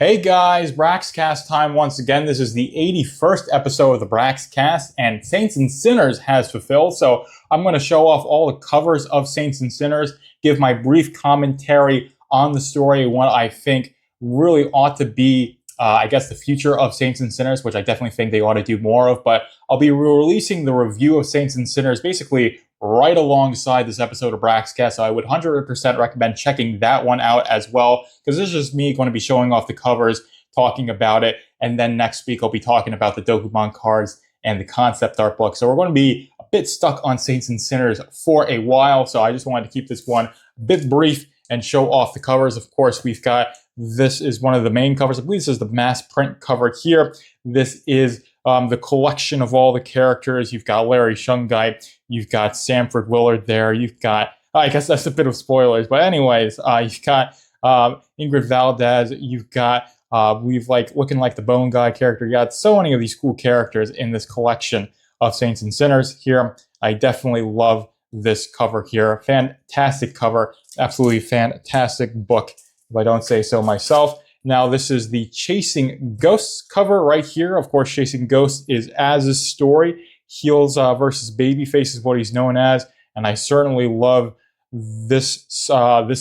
Hey guys, Braxcast time once again. This is the 81st episode of the Braxcast, and Saints and Sinners has fulfilled. So I'm going to show off all the covers of Saints and Sinners, give my brief commentary on the story, what I think really ought to be, the future of Saints and Sinners, which I definitely think they ought to do more of. But I'll be releasing the review of Saints and Sinners basically right alongside this episode of Braxcast. So I would 100% recommend checking that one out as well, because this is just me going to be showing off the covers, talking about it, and then next week I'll be talking about the Dokubon cards and the concept art book. So we're going to be a bit stuck on Saints and Sinners for a while, so I just wanted to keep this one a bit brief and show off the covers. Of course, we've got, this is one of the main covers. I believe this is the mass print cover here. This is the collection of all the characters. You've got Larry Shungite, you've got Sanford Willard there, you've got, I guess that's a bit of spoilers, but anyways, you've got Ingrid Valdez, you've got, looking like the Bone Guy character. You got so many of these cool characters in this collection of Saints and Sinners here. I definitely love this cover here. Fantastic cover, absolutely fantastic book, if I don't say so myself. Now, this is the Chasing Ghosts cover right here. Of course, Chasing Ghosts is Az's story. Heels versus Babyface is what he's known as. And I certainly love this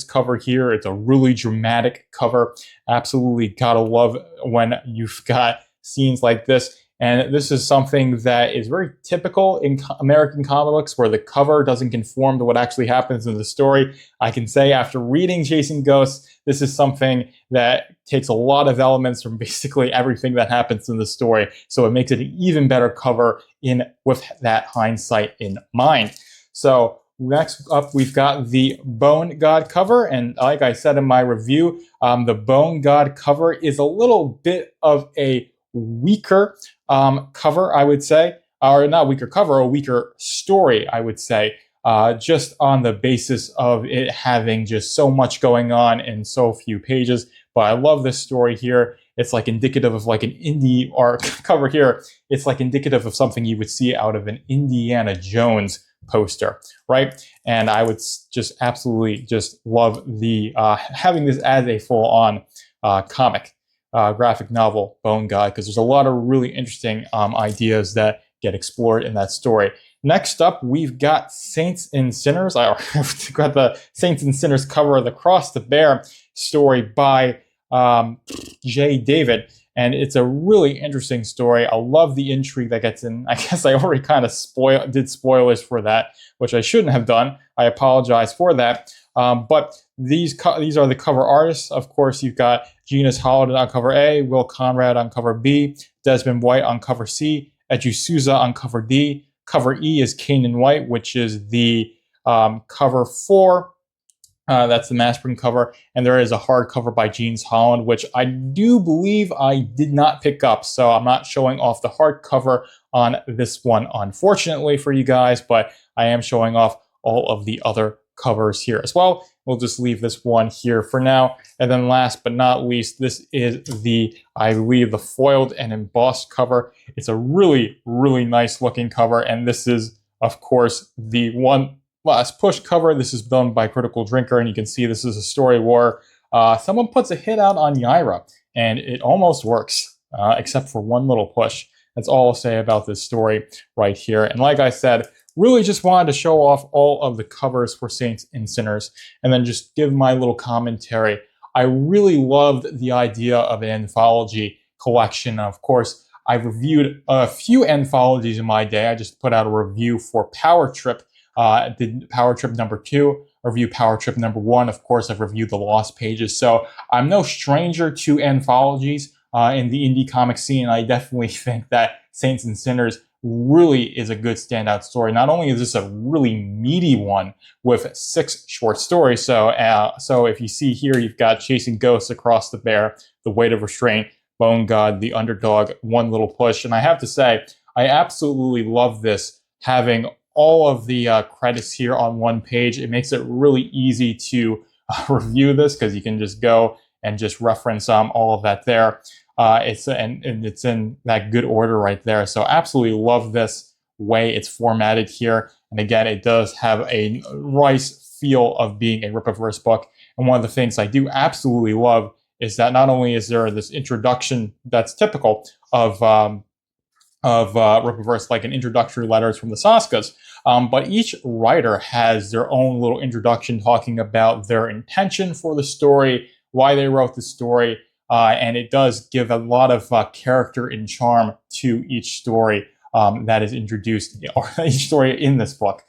cover here. It's a really dramatic cover. Absolutely gotta love when you've got scenes like this. And this is something that is very typical in American comic books, where the cover doesn't conform to what actually happens in the story. I can say after reading Chasing Ghosts, this is something that takes a lot of elements from basically everything that happens in the story. So it makes it an even better cover with that hindsight in mind. So next up, we've got the Bone God cover. And like I said in my review, the Bone God cover is a little bit of a weaker cover, I would say, or not weaker cover, a weaker story, I would say, just on the basis of it having just so much going on in so few pages. But I love this story here. It's like indicative of like an indie art cover here. It's like indicative of something you would see out of an Indiana Jones poster, right? And I would just absolutely just love the having this as a full-on comic. Graphic novel, Bone God, because there's a lot of really interesting ideas that get explored in that story. Next up, we've got Saints and Sinners. I got the Saints and Sinners cover of the Cross the Bear story by J. David. And it's a really interesting story. I love the intrigue that gets in. I guess I already kind of did spoilers for that, which I shouldn't have done. I apologize for that. But these are the cover artists. Of course, you've got Gina's Holiday on cover A, Will Conrad on cover B, Desmond White on cover C, Eju Souza on cover D. Cover E is Kanan White, which is the cover 4. That's the mass print cover. And there is a hardcover by Jeans Holland, which I do believe I did not pick up. So I'm not showing off the hardcover on this one, unfortunately for you guys, but I am showing off all of the other covers here as well. We'll just leave this one here for now. And then last but not least, this is I believe the foiled and embossed cover. It's a really, really nice looking cover. And this is, of course, the one last push cover. This is done by Critical Drinker. And you can see this is a story where someone puts a hit out on Yaira, and it almost works, except for one little push. That's all I'll say about this story right here. And like I said, really just wanted to show off all of the covers for Saints and Sinners, and then just give my little commentary. I really loved the idea of an anthology collection. Of course, I've reviewed a few anthologies in my day. I just put out a review for Power Trip. Did Power Trip number 2, review Power Trip number 1. Of course, I've reviewed the Lost Pages. So I'm no stranger to anthologies in the indie comic scene. I definitely think that Saints and Sinners really is a good standout story. Not only is this a really meaty one with 6 short stories, so if you see here, you've got Chasing Ghosts, Across the Bear, The Weight of Restraint, Bone God, The Underdog, One Little Push. And I have to say, I absolutely love this, having all of the credits here on one page. It makes it really easy to review this, because you can just go and just reference all of that there. It's in that good order right there. So absolutely love this way it's formatted here. And again, it does have a nice feel of being a Rippavere'S book. And one of the things I do absolutely love is that not only is there this introduction that's typical of Rippavere'S, like an introductory letters from the Saskas. But each writer has their own little introduction talking about their intention for the story, why they wrote the story, and it does give a lot of character and charm to each story that is introduced, or each story in this book.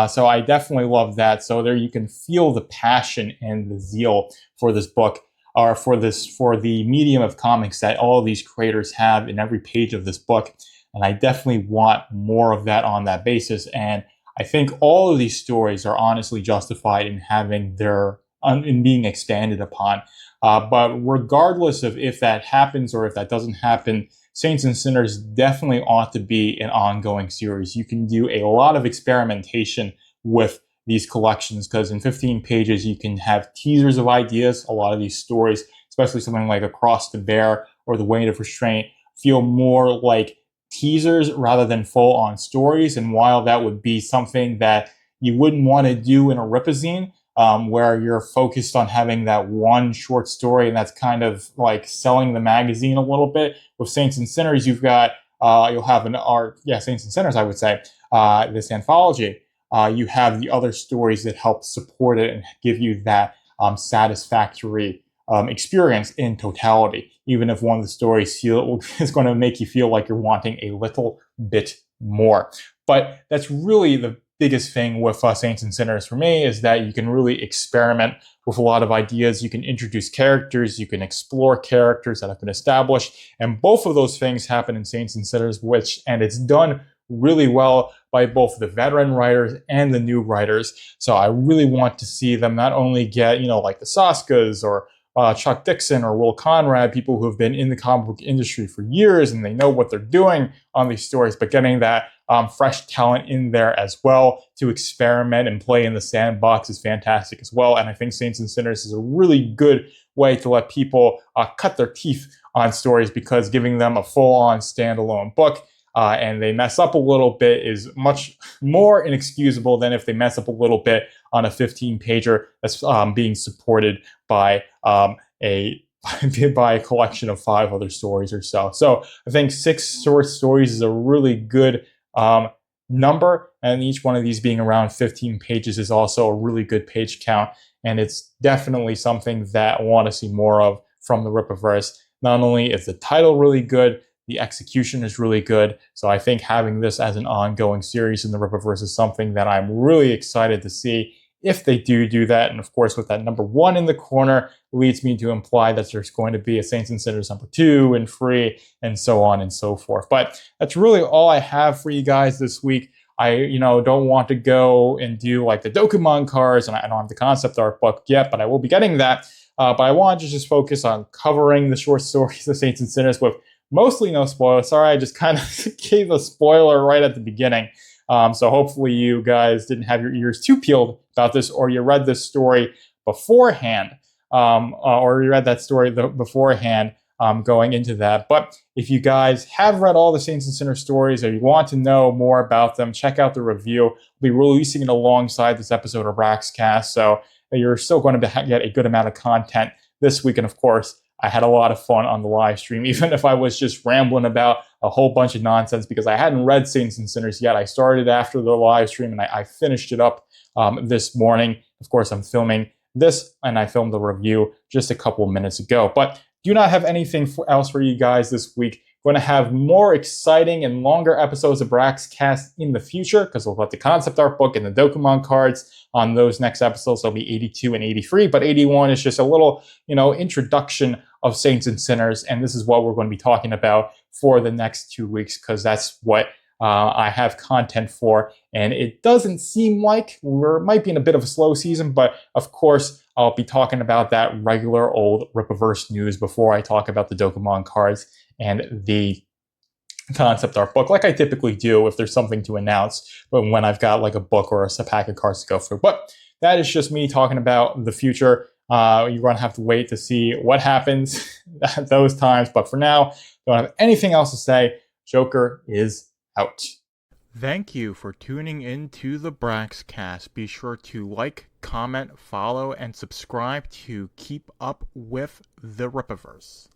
So I definitely love that. So there you can feel the passion and the zeal for this book, or for the medium of comics that all of these creators have in every page of this book. And I definitely want more of that on that basis. And I think all of these stories are honestly justified in having in being expanded upon. But regardless of if that happens or if that doesn't happen, Saints and Sinners definitely ought to be an ongoing series. You can do a lot of experimentation with these collections, because in 15 pages, you can have teasers of ideas. A lot of these stories, especially something like Across the Bear or The Weight of Restraint, feel more like teasers rather than full-on stories. And while that would be something that you wouldn't want to do in a Ripazine, where you're focused on having that one short story, and that's kind of like selling the magazine a little bit, with Saints and Sinners, you've got, you'll have Saints and Sinners, I would say, this anthology. You have the other stories that help support it and give you that satisfactory experience in totality, even if one of the stories is going to make you feel like you're wanting a little bit more. But that's really the biggest thing with Saints and Sinners for me, is that you can really experiment with a lot of ideas. You can introduce characters, you can explore characters that have been established, and both of those things happen in Saints and Sinners, and it's done really well by both the veteran writers and the new writers. So I really want to see them not only get, like the Saskas or Chuck Dixon or Will Conrad, people who have been in the comic book industry for years and they know what they're doing on these stories, but getting that fresh talent in there as well to experiment and play in the sandbox is fantastic as well. And I think Saints and Sinners is a really good way to let people cut their teeth on stories, because giving them a full-on standalone book and they mess up a little bit is much more inexcusable than if they mess up a little bit on a 15-pager that's being supported by a collection of 5 other stories or so. So I think 6 short stories is a really good number, and each one of these being around 15 pages is also a really good page count, and it's definitely something that I want to see more of from the Rippavere'S. Not only is the title really good, the execution is really good. So I think having this as an ongoing series in the Rippavere'S is something that I'm really excited to see if they do that. And of course, with that number 1 in the corner, leads me to imply that there's going to be a Saints and Sinners number 2 and 3 and so on and so forth. But that's really all I have for you guys this week. I, don't want to go and do like the Dokumon cards, and I don't have the concept art book yet, but I will be getting that. But I wanted to just focus on covering the short stories of Saints and Sinners with mostly no spoilers. Sorry, I just kind of gave a spoiler right at the beginning. So hopefully you guys didn't have your ears too peeled about this, or you read this story beforehand, or you read that story beforehand going into that. But if you guys have read all the Saints and Sinners stories, or you want to know more about them, check out the review. We'll be releasing it alongside this episode of Braxcast, so you're still going to get a good amount of content this week. And of course, I had a lot of fun on the live stream, even if I was just rambling about a whole bunch of nonsense, because I hadn't read Saints and Sinners yet. I started after the live stream, and I finished it up this morning. Of course, I'm filming this, and I filmed the review just a couple of minutes ago. But do not have anything else for you guys this week. Going to have more exciting and longer episodes of Braxcast in the future, because we'll put the concept art book and the Dokumon cards on those next episodes. There'll be 82 and 83, but 81 is just a little, introduction of Saints and Sinners, and this is what we're going to be talking about for the next 2 weeks, because that's what I have content for. And it doesn't seem like might be in a bit of a slow season, but of course, I'll be talking about that regular old Rippavere'S news before I talk about the Dokumon cards and the concept art book, like I typically do if there's something to announce, but when I've got like a book or a pack of cards to go through. But that is just me talking about the future. You're going to have to wait to see what happens at those times. But for now, don't have anything else to say. Joker is out. Thank you for tuning in to the Braxcast. Be sure to like, comment, follow, and subscribe to keep up with the Rippavere'S.